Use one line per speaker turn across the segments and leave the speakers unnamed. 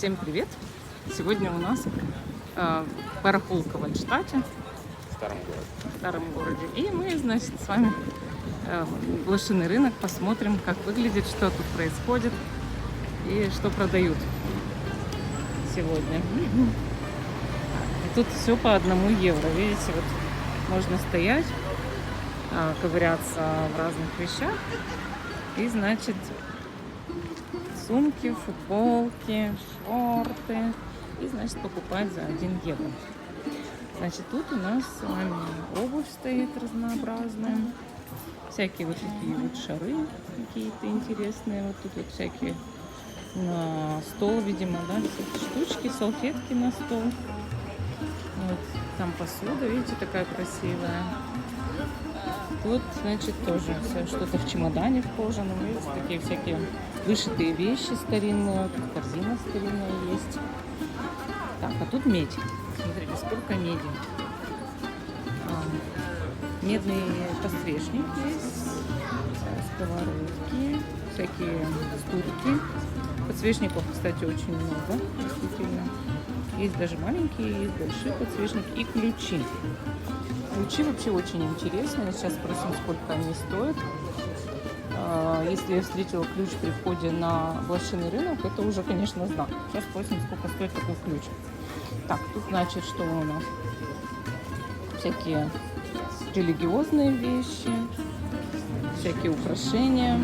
Всем привет! Сегодня у нас барахолка в Альштате, в старом городе. И мы, значит, с вами блошиный рынок, посмотрим, как выглядит, что тут происходит и что продают сегодня. И тут все по 1 евро. Видите, вот можно стоять, ковыряться в разных вещах. И, значит, сумки, футболки, шорты. И, значит, покупать за 1 евро. Значит, тут у нас с вами обувь стоит разнообразная. Всякие вот такие вот шары какие-то интересные. Вот тут вот всякие на стол, видимо, да, всякие штучки, салфетки на стол. Вот там посуда, видите, такая красивая. Тут, значит, тоже что-то в чемодане в кожаном. Видите, такие всякие вышитые вещи старинные. Тут корзина старинная есть. Так, а тут медь. Смотрите, сколько меди. Медный подсвечник есть. Сковородки. Всякие стульки. Подсвечников, кстати, очень много. Действительно. Есть даже маленькие, есть большие подсвечники. И ключи. Ключи вообще очень интересные. Сейчас спросим, сколько они стоят. Если я встретила ключ при входе на блошиный рынок, это уже, конечно, знак. Сейчас спросим, сколько стоит такой ключ. Так, тут, значит, что у нас? Всякие религиозные вещи, всякие украшения.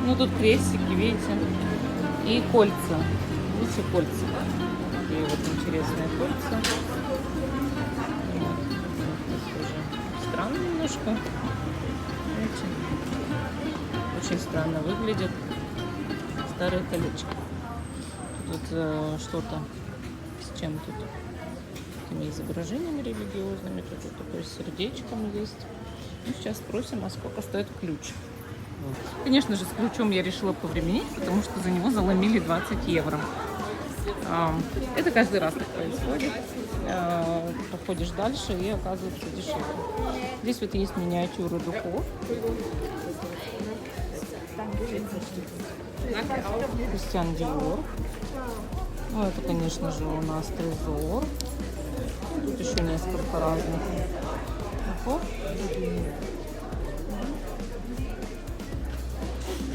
Ну, тут крестики, видите, и кольца. Видите, кольца. Такие вот интересные кольца. Странно немножко. Видите? Очень странно выглядит. Старое колечко. Тут что-то с чем тут? Такими изображениями религиозными. Тут вот такое сердечком есть. Ну, сейчас спросим, а сколько стоит ключ. Конечно же, с ключом я решила повременить, потому что за него заломили 20 евро. Это каждый раз так происходит. Проходишь дальше и оказывается дешевле. Здесь вот есть миниатюры духов. Кристиан Диор. Ну, это, конечно же, у нас Трезор. Тут еще несколько разных духов.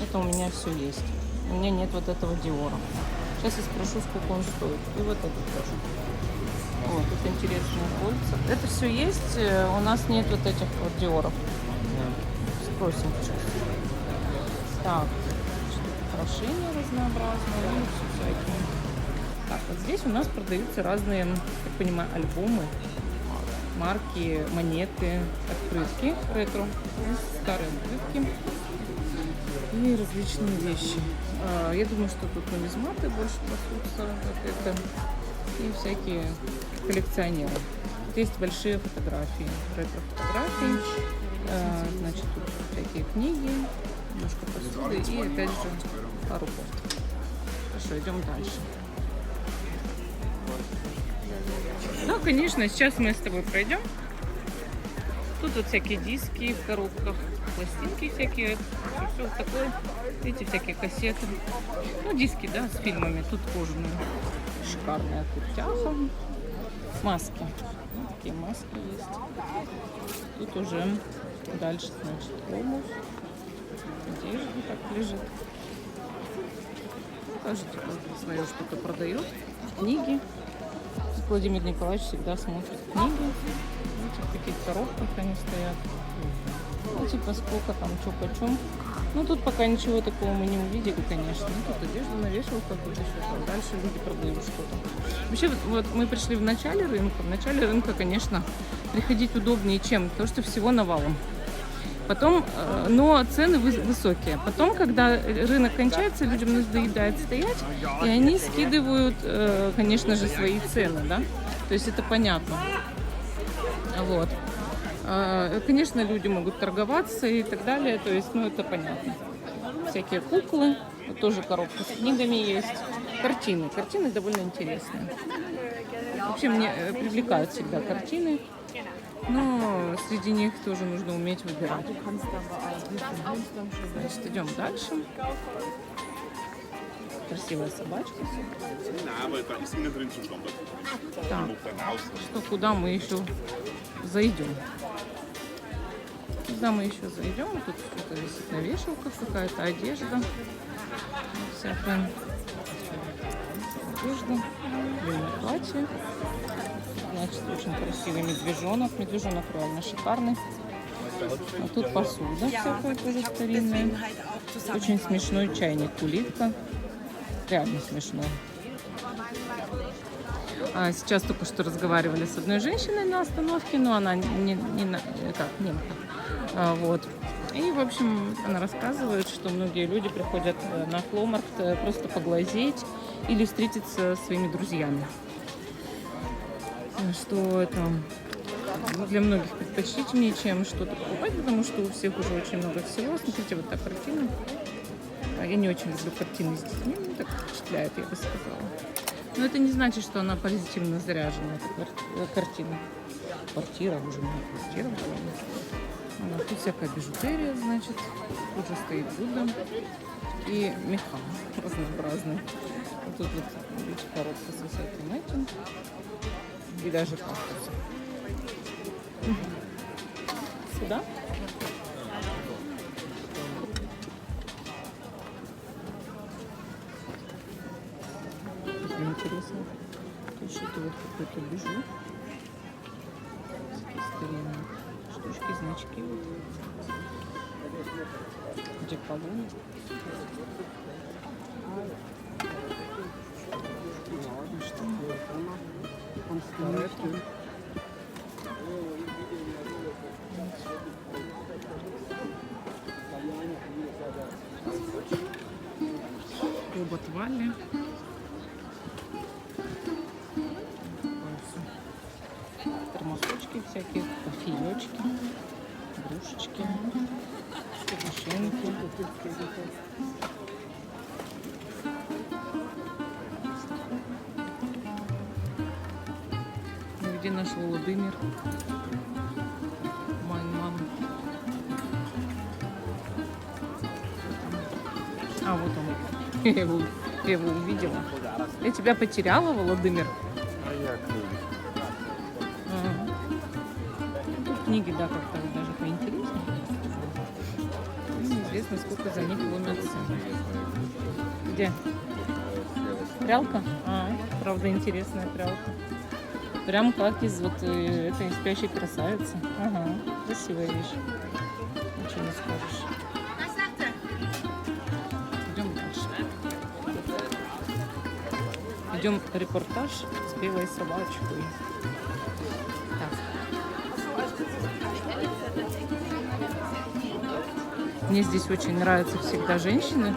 Это у меня все есть. У меня нет вот этого Диора. Сейчас я спрошу, сколько он стоит. И вот этот тоже. Вот, тут интересные кольца. Это все есть. У нас нет вот этих вот Диоров. Спросим сейчас. Так, украшения разнообразные. Ну, все всякие. Так, вот здесь у нас продаются разные, так понимаю, альбомы, марки, монеты, открытки ретро, старые открытки и различные вещи. Я думаю, что тут нумизматы больше пасутся, как это, и всякие коллекционеры. Тут есть большие фотографии, ретро-фотографии, значит, тут всякие книги, немножко посуды и, опять же, пару кофт. Хорошо, идем дальше. Ну, конечно, сейчас мы с тобой пройдем. Тут вот всякие диски в коробках, пластинки всякие, все вот такое. Видите, всякие кассеты. Ну, диски, да, с фильмами. Тут кожаные. Шикарная куртяха. Маски. Вот такие маски есть. Тут уже дальше, значит, обувь. Одежда так лежит. Тоже типа свое что-то продает. Книги. Владимир Николаевич всегда смотрит книги. Видите, в таких коробках они стоят. Ну, типа, сколько там, что почем. Ну, тут пока ничего такого мы не увидели, конечно. Ну, тут одежда на вешалках, тут еще там. Дальше люди продают что-то. Вообще, вот мы пришли в начале рынка. В начале рынка, конечно, приходить удобнее, чем то, что всего навалом. Потом, но цены высокие. Потом, когда рынок кончается, людям надоедает стоять, и они скидывают, конечно же, свои цены, да. То есть это понятно. Вот. Конечно, люди могут торговаться и так далее. То есть, ну, это понятно. Всякие куклы. Вот тоже коробка с книгами есть. Картины. Картины довольно интересные. Вообще, мне привлекают всегда картины. Но среди них тоже нужно уметь выбирать. Значит, идем дальше. Красивая собачка.
Ja, aber da ist innen drin zu stampfen.
Так,
Noch dann aus.
что куда мы еще зайдем? Куда мы еще зайдем? Тут что-то висит на вешалках, какая-то одежда. Всякая одежда, длинное платье. Значит, очень красивый медвежонок. Медвежонок реально шикарный. А тут посуда всякая тоже старинная. Очень смешной чайник, улитка. Реально смешной. Сейчас только что разговаривали с одной женщиной на остановке, но она немка. Вот. И, в общем, она рассказывает, что многие люди приходят на Фломаркт просто поглазеть или встретиться со своими друзьями. Что это для многих предпочтительнее, чем что-то покупать, потому что у всех уже очень много всего. Смотрите, вот та картина. Я не очень люблю картины с детьми, мне так впечатляет, я бы сказала. Но это не значит, что она позитивно заряжена, эта картина. Квартира, уже не квартира. Тут всякая бижутерия, значит. Тут же стоит Будда и меха разнообразные. Вот тут вот, видите, коробка со всяким этим. И даже кактусы. Сюда? Интересно. Тут что-то вот какой-то бижу. Такие старинные штучки, значки. Вот. Деколон. Робот Валли. Термосочки всякие, кофеечки, игрушечки, машинки. Где наш Володимир? Майн. А, вот он. Я его увидела. Я тебя потеряла, Володимир? Книги, да, как-то даже поинтереснее. Неизвестно, сколько за них ломятся. Где? Прялка? Правда, интересная прялка. Прям как из вот этой спящей красавицы. Ага, красивая вещь. Ничего не скажешь. Идем дальше. Идем репортаж с белой собачкой. Мне здесь очень нравятся всегда женщины,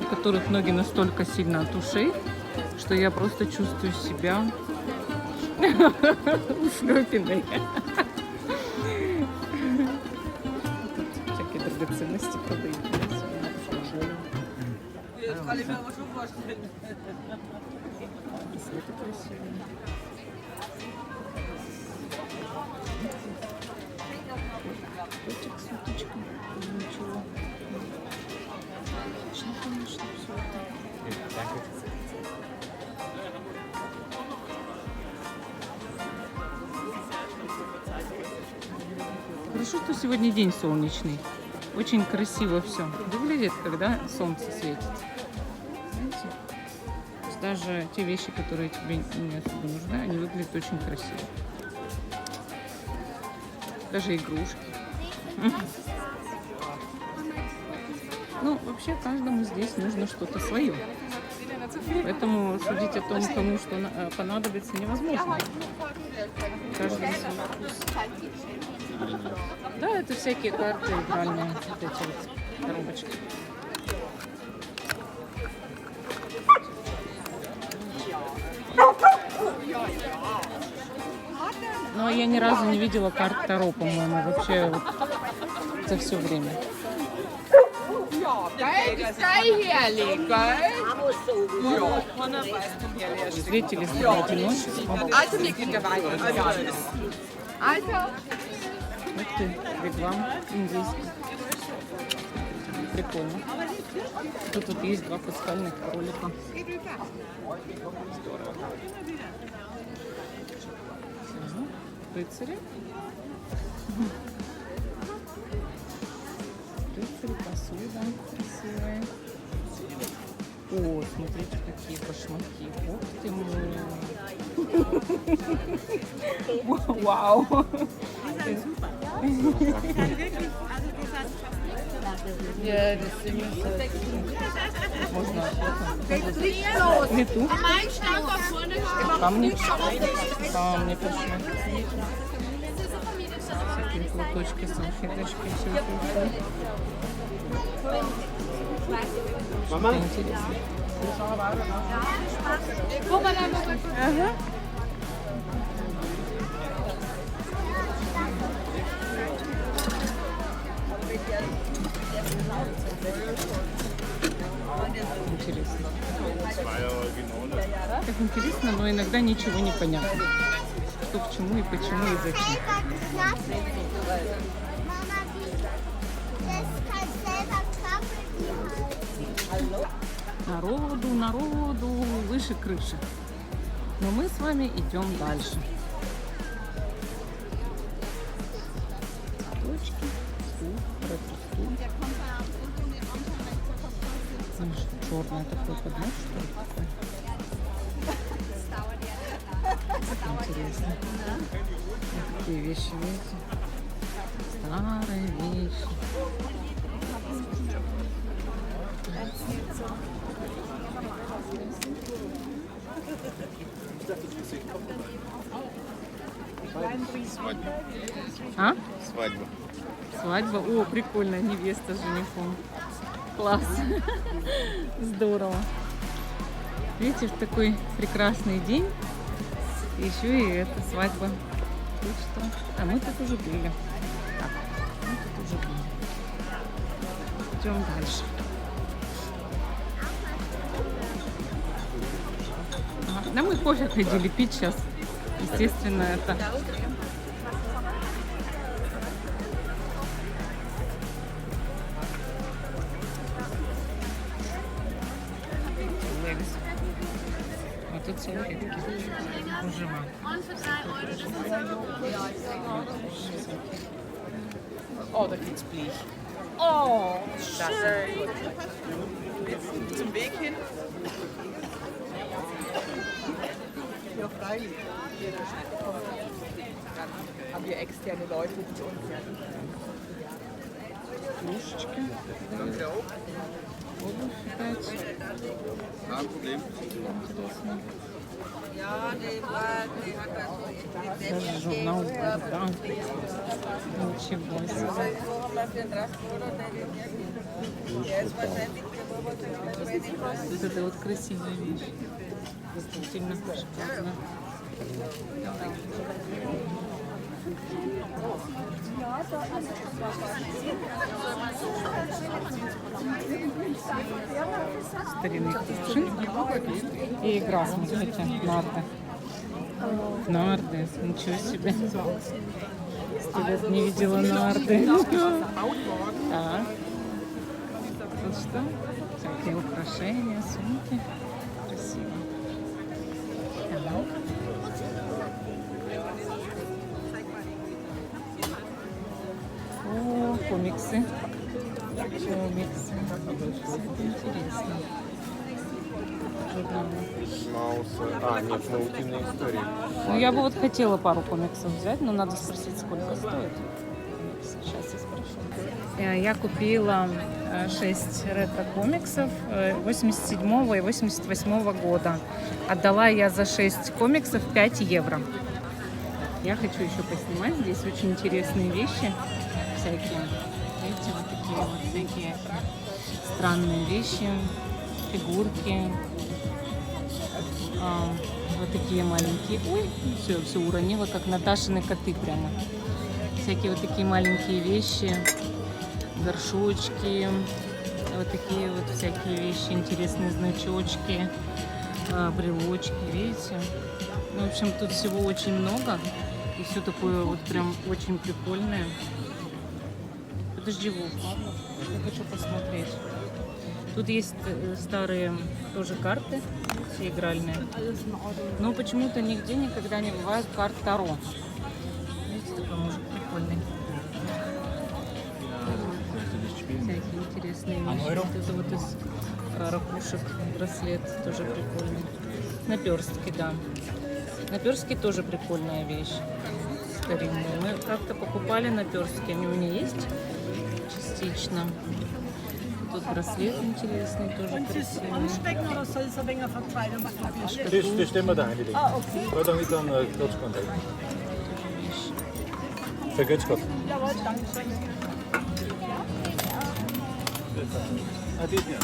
у которых ноги настолько сильно от ушей, что я просто чувствую себя Шлепиной. Всякие драгоценности продают. Цветы красивые. Котик с уточкой. Ничего. Отлично, конечно, все это. Хорошо, что сегодня день солнечный. Очень красиво все выглядит, когда солнце светит. Знаете? Даже те вещи, которые тебе не особо нужны, они выглядят очень красиво. Даже игрушки. Ну, вообще, каждому здесь нужно что-то свое. Поэтому судить о том, кому что понадобится, невозможно. Каждый свой вкус. Да, это всякие карты игральные, вот эти вот коробочки. Но я ни разу не видела карт Таро, по-моему, вообще вот за все время. Встретились в одиночестве. Ух ты, реклам индийский. прикольно. Тут вот есть два пасхальных кролика. Здорово. Рыцари. Рыцари, посуда красивая. О, смотрите, какие башмаки. Ух ты мой. Вау. Можно лету. Камни. Камни пошли. Всякие платочки, салфеточки, все это. Что-то интересное. Ага. Интересно. Так интересно, но иногда ничего не понятно. Что к чему и почему и зачем. Народу, выше крыши. Но мы с вами идем дальше. Точки, стул. Черный такой поднос, что ли, такой? Интересно. Вот такие вещи, видите? Старые вещи.
Свадьба.
А?
Свадьба.
Свадьба? О, прикольно, невеста с женихом. Класс. Здорово. Видите, в такой прекрасный день еще и эта свадьба. Вот что. А мы тут уже были. Так, мы тут уже были. Идем дальше. Ага. Да мы кофе ходили пить сейчас. Естественно, это... А тут салфетки. Ужима.
Oh, da gibt's Blech. Oh, schön. Zum Weg hin. Ja, freilich. Dann haben wir externe Leute, die uns ja
Кружечки. Обувь опять. Интересно. Даже журнал «Бурда». Ничего себе. Вот это вот красивая вещь. Действительно шикарно. Старинный кувшин и игра, смотрите, нарды. Нарды, ничего себе. 100 лет не видела нарды. Так. Тут что? Всякие украшения, сумки. Красиво. Так. О, комиксы. Комиксы. Все это интересно. Журналы.
Маусы. А, нет, наутиные истории.
Ну, я бы вот хотела пару комиксов взять, но надо спросить, сколько стоит. Сейчас я спрошу. Я купила 6 ретро-комиксов 87 и 88 года. Отдала я за 6 комиксов 5 евро. Я хочу еще поснимать. Здесь очень интересные вещи. Всякие. Видите, вот такие вот всякие странные вещи. Фигурки. Вот такие маленькие. Ой, все уронила, как Наташины коты прямо. Всякие вот такие маленькие вещи. Горшочки. Вот такие вот всякие вещи. Интересные значочки. Брелочки, видите? Ну, в общем, тут всего очень много. И все такое вот прям очень прикольное. Подожди, Вов, я хочу посмотреть. Тут есть старые тоже карты, все игральные. Но почему-то нигде никогда не бывает карт Таро. Видите, такой мужик прикольный. Всякие интересные вещи. Вот это вот из ракушек браслет, тоже прикольный. Наперстки, да. Наперстки тоже прикольная вещь. Старинные. Мы как-то покупали наперстки, они у меня есть частично. Тут браслет интересный, тоже красивый.
Anstecken oder soll es ein wenig verteilen?
Det stemmer der, Heidi.
Ah, okay.
Prøv at hitte en dødskontakt. For godt skot.
Jawohl, danke schön.
Ja, det er det.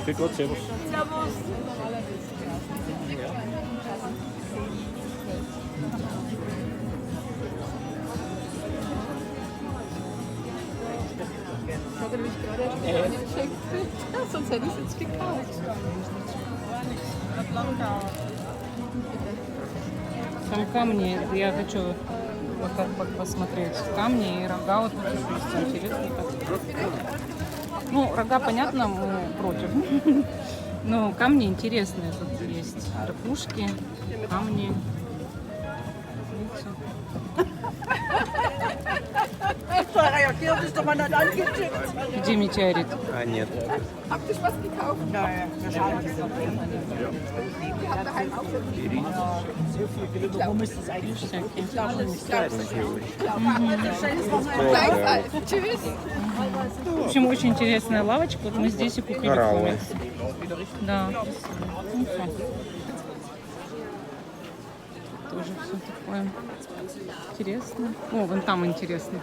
Det er godt til os.
Servus.
Ich habe nämlich gerade geschenkt. Sonst hätte ich es jetzt gekauft.
Там камни, я хочу вот так вот посмотреть. Камни и рога, вот тут есть интересно. Ну, рога, понятно, мы против. Но камни интересные тут есть. Ракушки, камни.
Da reagiert ist doch mal nicht angetippt.
Где метеорит?
А, нет.
Habt ihr was gekauft?
Nein, wir schauen das
Ihr habt daheim auch schon
so viel Glück. Warum ist das eigentlich so?
Всякие.
Gleichfalls. Tschüss.
В общем, очень интересная лавочка. Вот мы здесь и купили
Кораллы.
комиксы. Да. Ну, всё. Тоже все такое интересно. О, вон там интересно.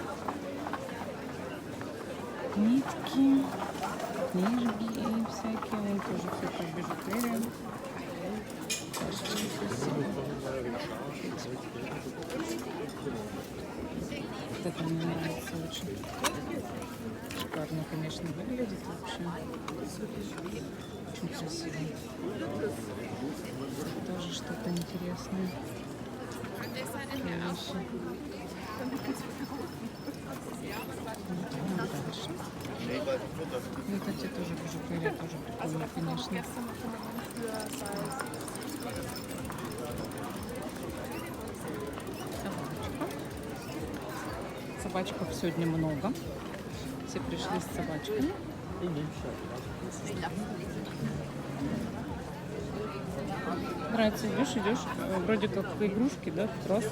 Нитки, книжки всякие. Вон тоже всякая бижутерия. Очень красиво. Вот это мне нравится очень. Шикарно, конечно, выглядит вообще. Очень красиво. Тоже что-то интересное. Такие вещи. Идем дальше. Вот эти тоже бижутерия, тоже прикольно, конечно. Собачков сегодня много. Все пришли с собачками. Нравится, идешь, вроде как игрушки, да, тут раз.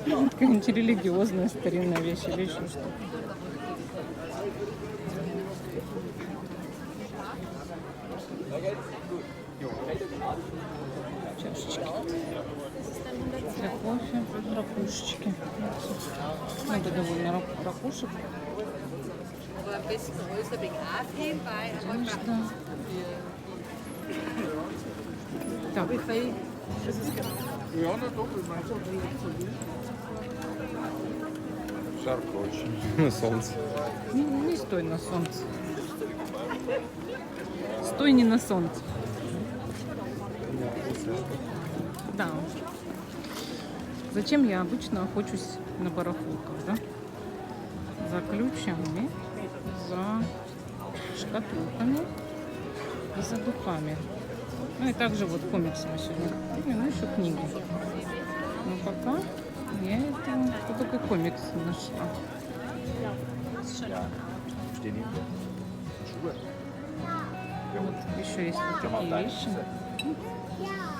Какая-нибудь религиозная старинная вещь или еще что-то. Чашечки. Для кофе, ракушечки. Много довольно ракушек. Одежда. Так.
Жарко очень. На солнце.
Не стой на солнце. Стой не на солнце. Да. Зачем я обычно охочусь на барахолках, да? За ключами, за шкатулками и за духами. Ну и также вот комиксы мы сегодня купили, ну еще книги. Но пока я это только комикс нашла. Вот еще есть вот такие вещи.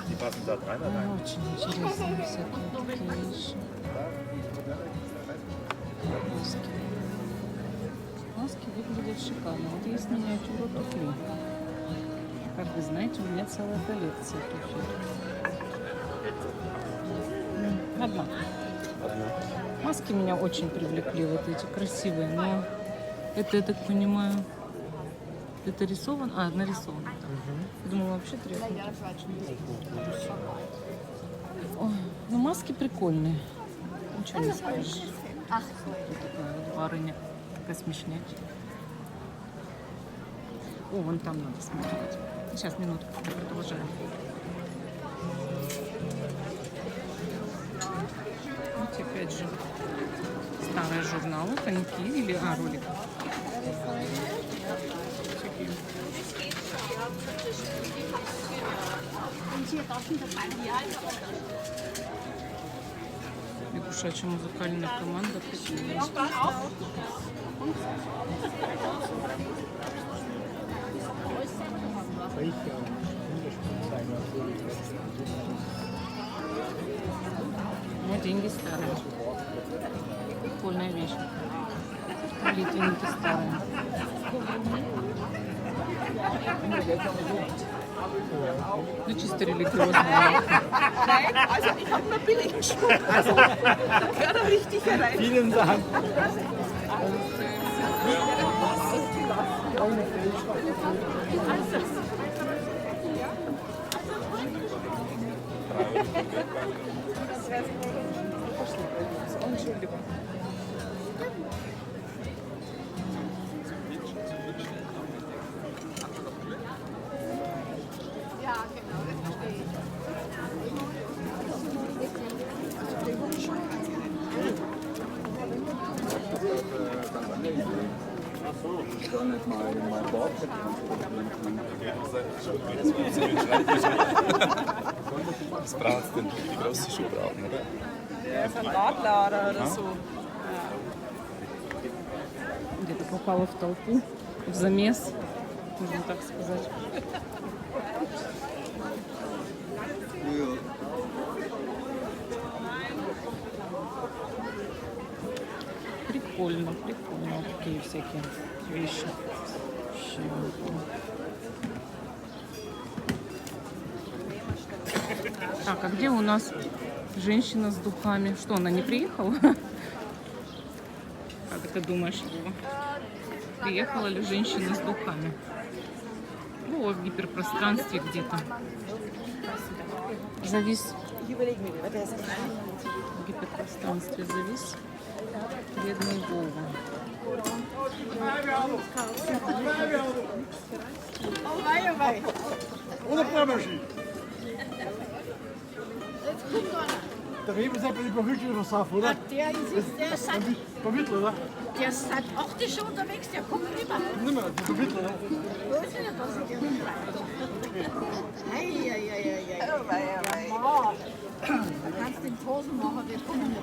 Ну, очень интересные всякие такие вещи. Маски. Маски выглядят шикарно. Вот есть миниатюра туфли. Как вы знаете, у меня целая коллекция туфель. Одна. Маски меня очень привлекли, вот эти красивые, но это, я так понимаю, это рисовано? А, нарисовано. Я думала, вообще тряпки. Ой, ну маски прикольные. Ничего не скажешь. Вот такая вот барыня, такая смешнячая. О, вон там надо смотреть. Сейчас, минутку, продолжаем. Вот опять же старая журналы, коньки или ролики. Лягушачья музыкальная команда. Ну, деньги старые. Прикольная вещь. Молитвенники старые. Ну, чисто религиозные.
Nein, also ich habe nur billigen Schmuck. Also, da gehört er richtig rein.
Vielen Dank.
Ja, genau, das verstehe ich.
Was braucht denn die grosse Schuhbraten, oder?
Ja, so ein Radlader oder so.
Где-то попала в толпу, в замес, можно так сказать. Прикольно, прикольно. Вот такие всякие вещи. Так, а где у нас женщина с духами? Что, она не приехала? Как ты думаешь, Вова? Приехала ли женщина с духами? Вова в гиперпространстве где-то. Завис. В гиперпространстве завис. Бедный Вова.
Ohne Brennerski. Der Reben sagt, ich bin wirklich übersaft, oder?
Der ist
Vermittler, oder?
der ist seit 8 schon unterwegs, der kommt immer.
Nimmer, die Vermittler, oder?
Wo ist denn das? Eieieiei.
Oh, wei, oh, wei.
Ja, da kannst du den Posen machen, wir kommen nicht.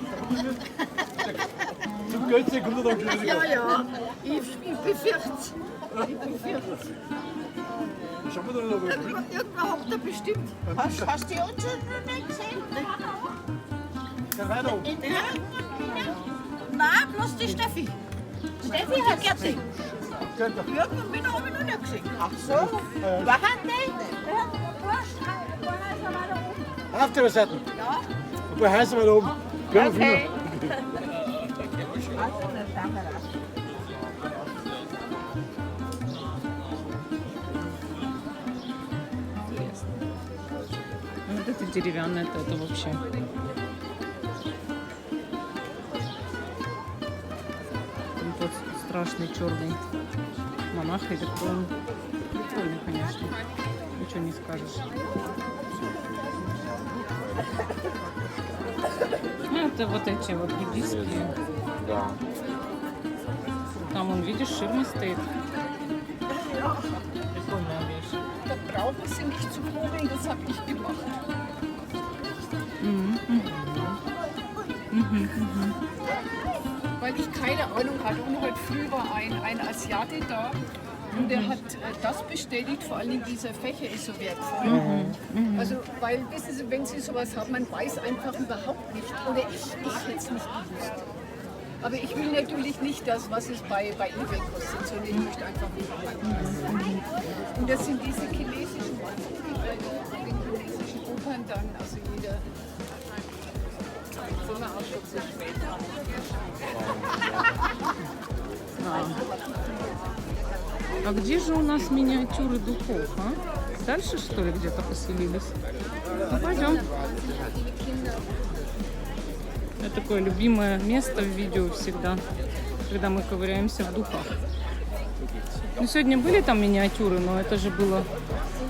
Zum Geld kommt er dann gleich.
Ja, ja, ich befürchte. Ich befürchte.
Schauen wir dann noch mal.
Irgendwann habt ihr bestimmt. Hast du die Unschuld noch nicht gesehen?
Ja, weiter oben.
Nein, bloß die Steffi. Steffi hat gesehen.
Kennt ihr?
Irgendwann bin ich noch nicht gesehen.
Ach so.
Waren die?
Auf der Seite.
Ja.
Ein paar heiße weiter oben. Können wir
Okay.
Интересно. Ну, вот это деревянное, это вообще. Там тот страшный черный монах или кто он. Прикольный, конечно. Ничего не скажешь. Ну, это вот эти вот буддийские.
Да.
Там, вон, видишь, ширма стоит. Прикольная вещь.
Da brauchen sie nicht zu googeln, das habe ich gemacht. Weil ich keine Ahnung hatte. Und heute früh war ein Asiate da und der hat das bestätigt, vor allem dieser Fächer ist so wertvoll. Also, weil, wissen Sie, wenn Sie sowas haben, man weiß einfach überhaupt nicht. Oder ich hätte es nicht gewusst. Aber ich will natürlich nicht das, was es bei eBay kostet, sondern ich möchte einfach nicht. Und das sind diese chinesischen Opern dann, also jeder. So eine auch schon zu spät.
А где же у нас миниатюры духов, а? Дальше, что ли, где-то поселились? Ну, пойдем. Это такое любимое место в видео всегда, когда мы ковыряемся в духах. Ну, сегодня были там миниатюры, но это же было,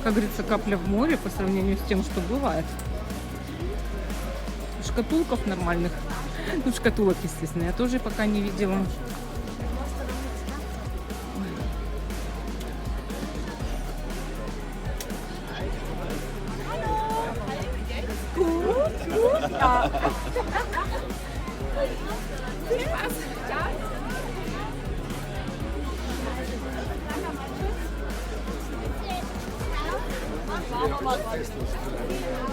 как говорится, капля в море по сравнению с тем, что бывает. Шкатулков нормальных Ну, шкатулок, естественно, я тоже пока не видела.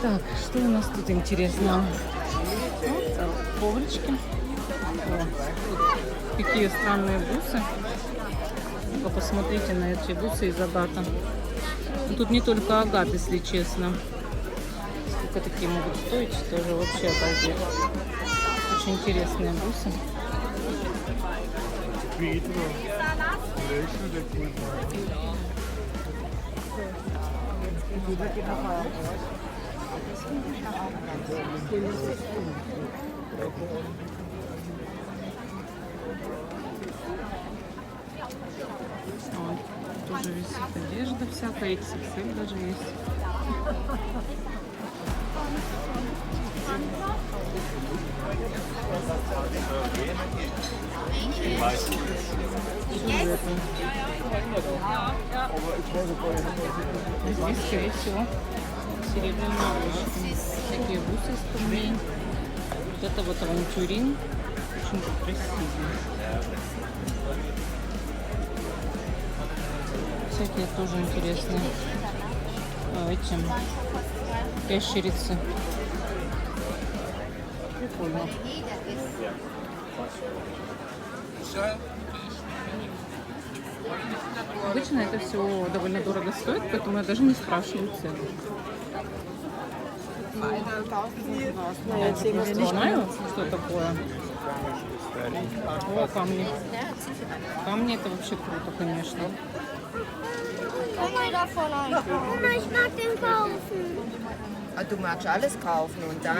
Так, что у нас тут интересного? Вот, коврички. О, какие странные бусы. Ну-ка, посмотрите на эти бусы из агата. Ну, тут не только агат, если честно. Сколько такие могут стоить, тоже вообще обалдеть. Очень интересные бусы. Вот, тоже висит одежда всякая, XXL даже есть. Сюжетный. Здесь, скорее всего, серебряные ложки. Такие бусы из камней. Вот это вот авантюрин. Очень красивый. Всякие тоже интересные. Эти ящерицы. Прикольно. Обычно это все довольно дорого стоит, поэтому я даже не спрашиваю цену. Я не знаю, что такое. О, камни. Камни это вообще круто, конечно.
Ich mag den kaufen.
Ah, du magst alles kaufen und dann?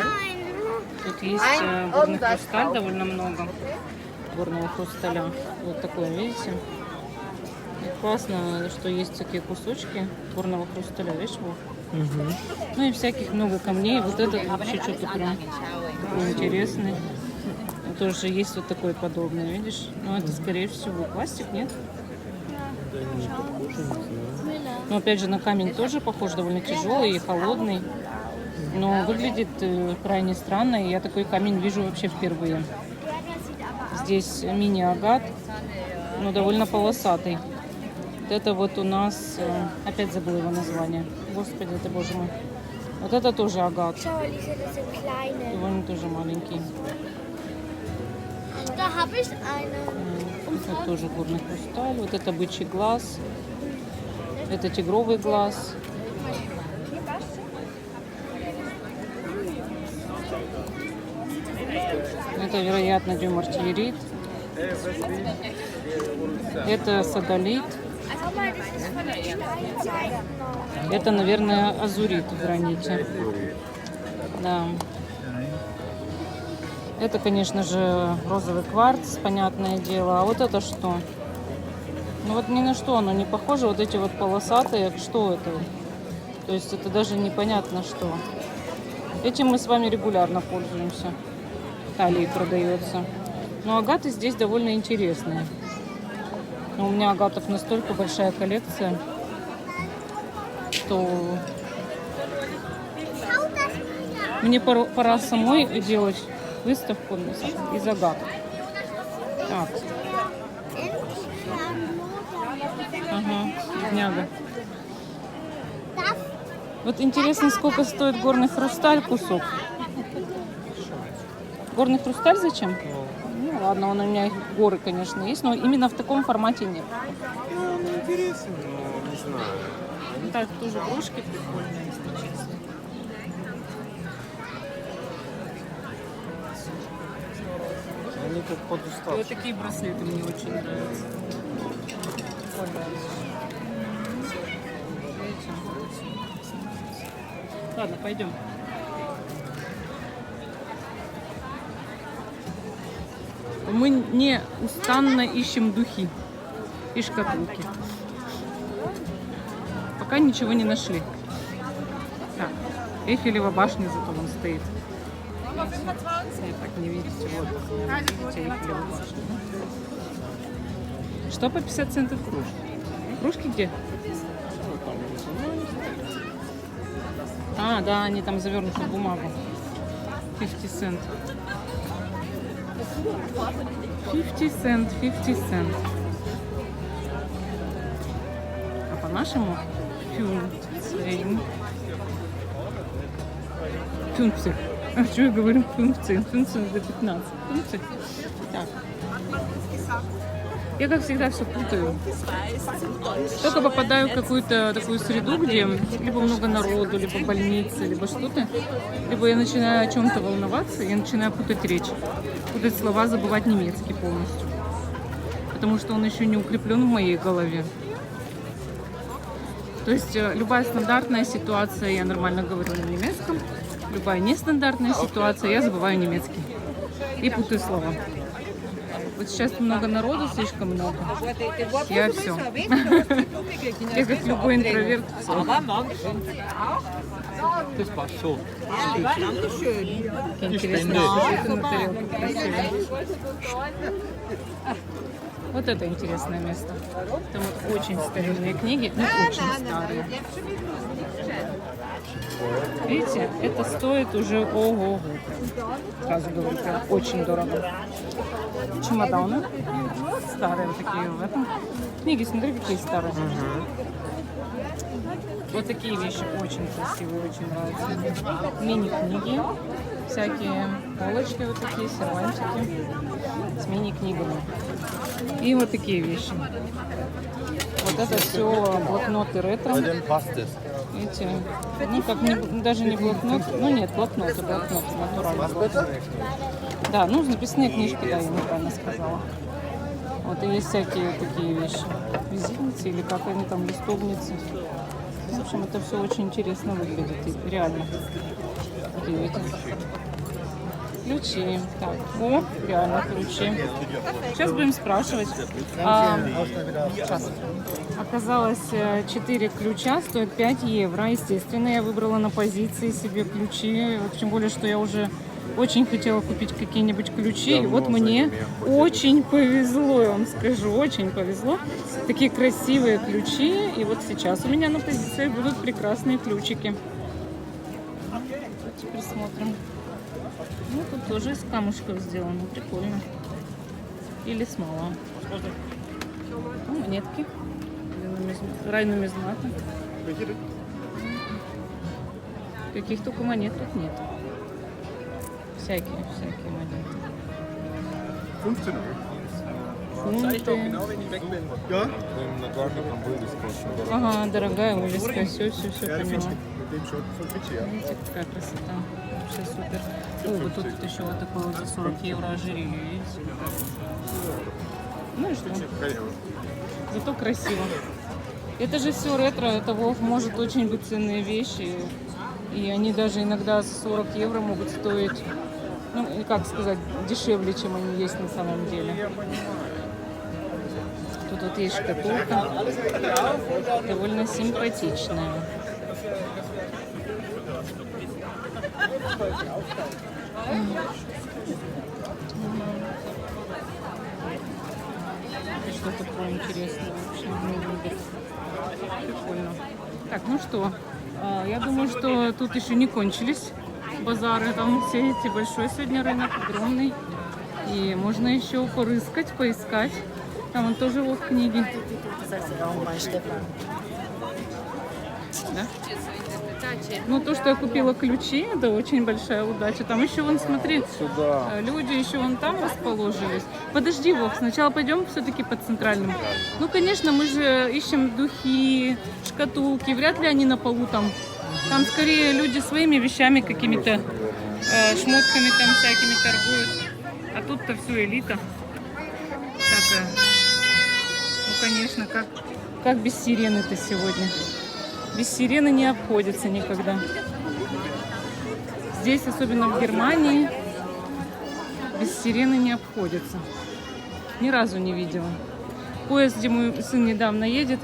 Тут есть горный хрусталь, довольно много горного хрусталя. Вот такое, видите? И классно, что есть такие кусочки горного хрусталя, видишь, вот. Ну и всяких много камней. Вот этот вообще что-то прям такой интересный. Тоже есть вот такой подобный, видишь? Но это, скорее всего, пластик, нет? Но опять же, на камень тоже похож, довольно тяжелый и холодный. Но выглядит крайне странно, и я такой камень вижу вообще впервые. Здесь мини-агат, но довольно полосатый. Вот это вот у нас, опять забыла его название. Господи, это боже мой. Вот это тоже агат. Довольно тоже маленький. Это тоже горный хрусталь. Вот это бычий глаз. Это тигровый глаз. Это, вероятно, дюмартьерит. Это содолит. Это, наверное, азурит в граните. Да. Это, конечно же, розовый кварц, понятное дело. А вот это что? Ну вот ни на что оно не похоже. Вот эти вот полосатые, что это? То есть это даже непонятно что. Этим мы с вами регулярно пользуемся. В Италии продается. Но агаты здесь довольно интересные. Но у меня агатов настолько большая коллекция, что мне пора самой делать выставку из агатов. Так. Ага, бедняга. Вот интересно, сколько стоит горный хрусталь кусок. Горный хрусталь зачем? Ну ладно, он у меня горы, конечно, есть, но именно в таком формате нет.
Ну, интересно, но не знаю.
Так, тоже брошки прикольные, если честно.
Они как
Вот
подуставшие.
такие браслеты мне очень нравятся. Прикольно. Ладно, пойдем. Мы неустанно ищем духи и шкатулки. Пока ничего не нашли. Так, Эйфелева башня зато вон стоит. Нет, так не видите. Вот, видите, их хлеб. Что по 50 центов кружки? Кружки где? А, да, они там завернуты в бумагу. 50 цент. 50 цент, 50 цент. А по-нашему 50. А что я говорю 50? 50 это 15. 50. Так. Я, как всегда, все путаю. Только попадаю в какую-то такую среду, где либо много народу, либо больницы, либо что-то. Либо я начинаю о чем-то волноваться, я начинаю путать речь. Путать слова, забывать немецкий полностью. Потому что он еще не укреплен в моей голове. То есть любая стандартная ситуация, я нормально говорю на немецком. Любая нестандартная ситуация, я забываю немецкий. И путаю слова. Вот сейчас много народу, слишком много. Я все. Я как любой интроверт. Интересно. Вот это интересное место. Там вот очень старинные книги, ну очень старые. Видите, это стоит уже ого-го. Сразу говорю, прям очень дорого. Чемоданы старые вот такие в этом. Книги, смотри, какие старые. Вот такие вещи очень красивые, очень нравятся. Мини-книги, всякие полочки вот такие, сервантики с мини-книгами. И вот такие вещи. Вот это все блокноты ретро. Видите, ну как даже не блокнот, ну нет, блокноты натуральные. Да, ну записные книжки, да, я неправильно сказала. Вот и есть всякие такие вещи. Визитницы или как они там, листовницы. В общем, это все очень интересно выглядит, и реально. Видите? Ключи. Так, о, реально ключи. Сейчас будем спрашивать. Сейчас. Оказалось, 4 ключа стоят 5 евро. Естественно, я выбрала на позиции себе ключи. Тем более, что я уже очень хотела купить какие-нибудь ключи. И вот мне очень повезло, я вам скажу, очень повезло. Такие красивые ключи. И вот сейчас у меня на позиции будут прекрасные ключики. Давайте присмотрим. Ну, тут тоже из камушков сделано. Прикольно. Или смола. Ну, монетки. Рай нумизмата. Каких только монет тут нет. Всякие монеты.
15
Фунты. Ага, дорогая вывеска. Все, поняла. Видите, какая красота. Вообще супер. О, вот тут еще вот такое вот за 40 евро ожерелье, видите? Ну и что? Зато красиво. Это же все ретро, это может очень быть ценные вещи. И они даже иногда 40 евро могут стоить, ну, как сказать, дешевле, чем они есть на самом деле. Тут вот есть шкатулка, довольно симпатичная. Это что такое интересное вообще? Прикольно. Так, ну что, я думаю, что тут еще не кончились базары. Там все эти большой сегодня рынок, огромный. И можно еще порыскать, поискать. Там вон тоже вот книги. Да? Ну, то, что я купила ключи, это очень большая удача. Там еще, вон, смотри, люди еще вон там расположились. Подожди, Вов, сначала пойдем все-таки по центральным. Ну, конечно, мы же ищем духи, шкатулки. Вряд ли они на полу там. Там скорее люди своими вещами какими-то, шмотками там всякими торгуют. А тут-то все элита. Всякая. Ну, конечно, как без сирены-то сегодня. Без сирены не обходится никогда. Здесь, особенно в Германии, без сирены не обходится. Ни разу не видела. Поезд, где мой сын недавно едет,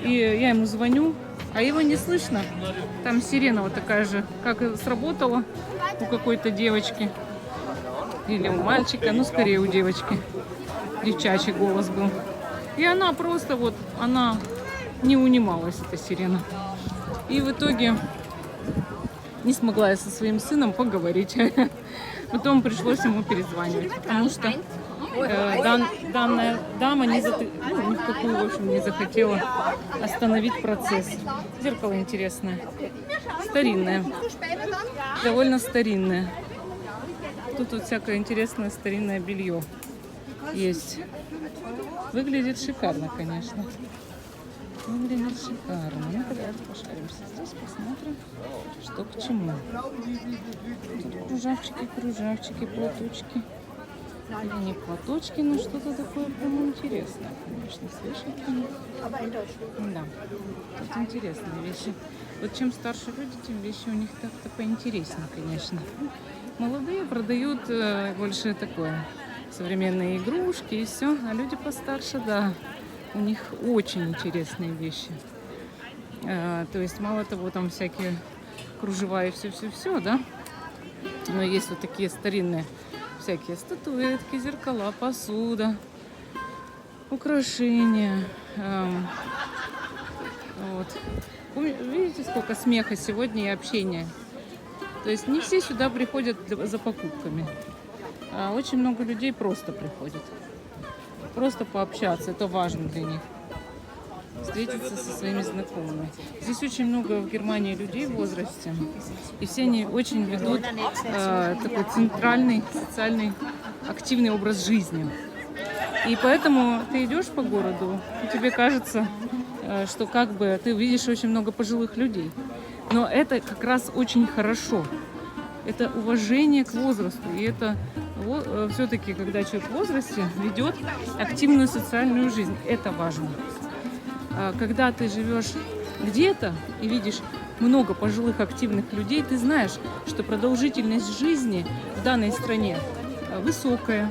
и я ему звоню, А его не слышно. Там сирена вот такая же, как и сработала у какой-то девочки. Или у мальчика, ну скорее у девочки. Девчачий голос был. И она просто вот, она не унималась, эта сирена. И в итоге не смогла я со своим сыном поговорить. Потом пришлось ему перезванивать, потому что данная дама ни в какую, в общем, не захотела остановить процесс. Зеркало интересное. Старинное. Довольно старинное. Тут вот всякое интересное старинное белье есть. Выглядит шикарно, конечно. Выглядит шикарно. Ну-ка, давайте пошаримся здесь, посмотрим, что к чему. Тут кружавчики, платочки. Или не платочки, но что-то такое прям интересное, конечно, с вешалками. Да, тут интересные вещи. Вот чем старше люди, тем вещи у них так-то поинтереснее, конечно. Молодые продают больше такое, современные игрушки и все, а люди постарше, да, у них очень интересные вещи. То есть мало того, там всякие кружева и все-все-все, да, но есть вот такие старинные всякие статуэтки, зеркала, посуда, украшения. Вот. Видите, сколько смеха сегодня и общения. То есть не все сюда приходят за покупками. А очень много людей просто приходят. Просто пообщаться, это важно для них. Встретиться со своими знакомыми. Здесь очень много в Германии людей в возрасте. И все они очень ведут такой центральный, социальный, активный образ жизни. И поэтому ты идешь по городу, и тебе кажется, что как бы ты видишь очень много пожилых людей. Но это как раз очень хорошо. Это уважение к возрасту. И это все-таки, когда человек в возрасте ведет активную социальную жизнь, это важно. Когда ты живешь где-то и видишь много пожилых активных людей, ты знаешь, что продолжительность жизни в данной стране высокая.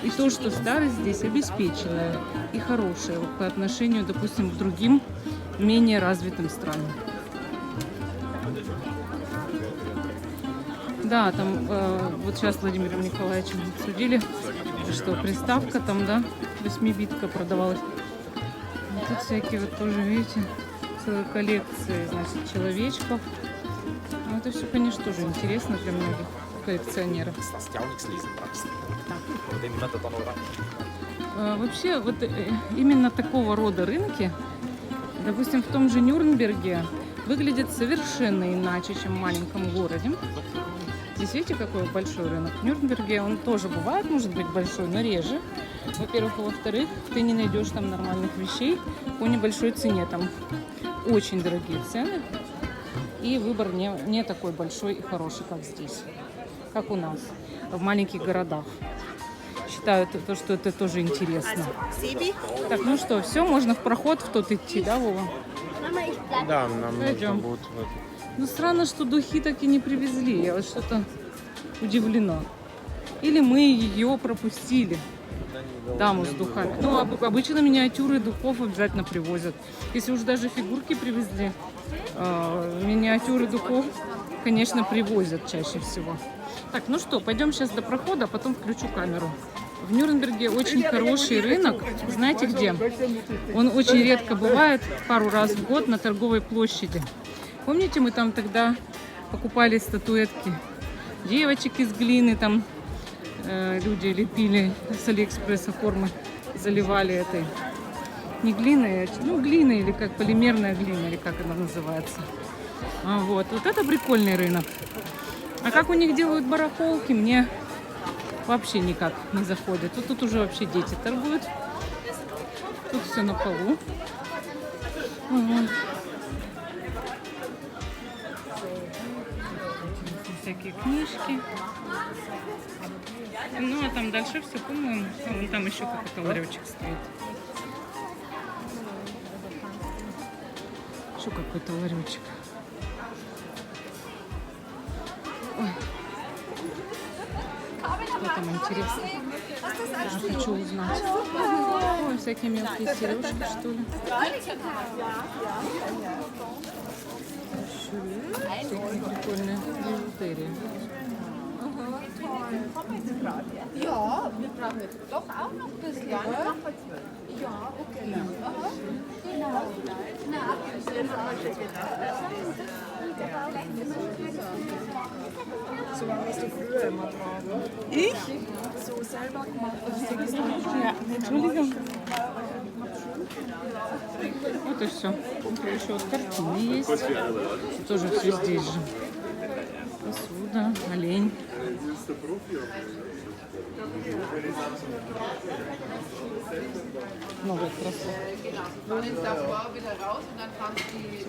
И то, что старость здесь обеспеченная и хорошая по отношению, допустим, к другим менее развитым странам. Да, там вот сейчас с Владимиром Николаевичем обсудили, что приставка там, да, 8-битка продавалась. Тут всякие вот тоже, видите, целые коллекции, значит, человечков. Ну, это все, конечно, тоже интересно для многих коллекционеров. Вообще, вот именно такого рода рынки, допустим, в том же Нюрнберге, выглядят совершенно иначе, чем в маленьком городе. Здесь видите, какой большой рынок. В Нюрнберге он тоже бывает, может быть, большой, но реже. Во-первых, и во-вторых, ты не найдешь там нормальных вещей по небольшой цене. Там очень дорогие цены. И выбор не такой большой и хороший, как здесь. Как у нас, в маленьких городах. Считаю, что это тоже интересно. Так, ну что, все, можно в проход в тот идти, да, Вова?
Да, нам
Пойдем.
нужно будет
Ну, странно, что духи так и не привезли. Я вот что-то удивлена. Или мы ее пропустили. Даму с духами. Ну, обычно миниатюры духов обязательно привозят. Если уж даже фигурки привезли, миниатюры духов, конечно, привозят чаще всего. Так, ну что, пойдем сейчас до прохода, а потом включу камеру. В Нюрнберге очень хороший рынок. Знаете где? Он очень редко бывает, пару раз в год на торговой площади. Помните, мы там тогда покупали статуэтки девочек из глины, там люди лепили с Алиэкспресса формы, заливали этой, не глиной, ну глиной или как полимерная глина, или как она называется. Вот это прикольный рынок. А как у них делают барахолки, мне вообще никак не заходит. Вот тут уже вообще дети торгуют. Тут все на полу. Вот. Всякие книжки. Ну, а там дальше все, по-моему, вон там еще какой-то ларечек стоит. Еще какой-то ларечек. Ой. Что там интересно? Даже хочу узнать. Ой, всякие мелкие сережки, что ли. всякие прикольные бижутерии.
Ja, wir brauchen jetzt doch auch noch ein bisschen. Ja, ja okay. Aha. Genau. Na,
So hast du früher immer tragen.
Ich?
So selber gemacht.
Ja, Entschuldigung. Вот и все. Еще вот картины есть. Тоже все здесь же. Посуда, олень. Новая красота.
Davor wieder raus und dann kam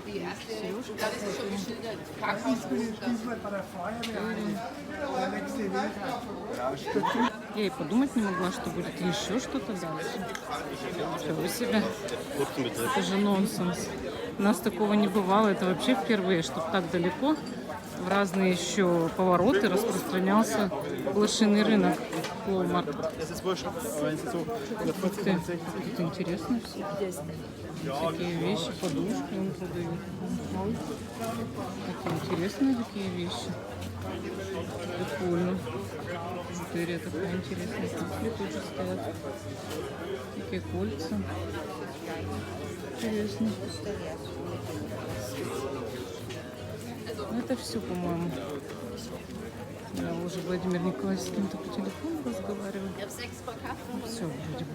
die erste, dann ist es schon geschildert, Parkhausbuch.
Bei der Feuerwehr ein. Der nächste Weg.
Я и подумать не могла, что будет еще что-то дальше. Ничего себе. Это же нонсенс. У нас такого не бывало. Это вообще впервые, чтобы так далеко в разные еще повороты распространялся блошиный рынок. Walmart. Ух ты, какие-то интересные все. Такие вещи, подушки он продают. Ой, какие интересные такие вещи. Прикольно. Бижутерия такая интересная. Туфли тоже стоят. Такие кольца. Интересно. Ну, это все, по-моему. Да, уже Владимир Николаевич с кем-то по телефону разговаривал. Все, вроде бы.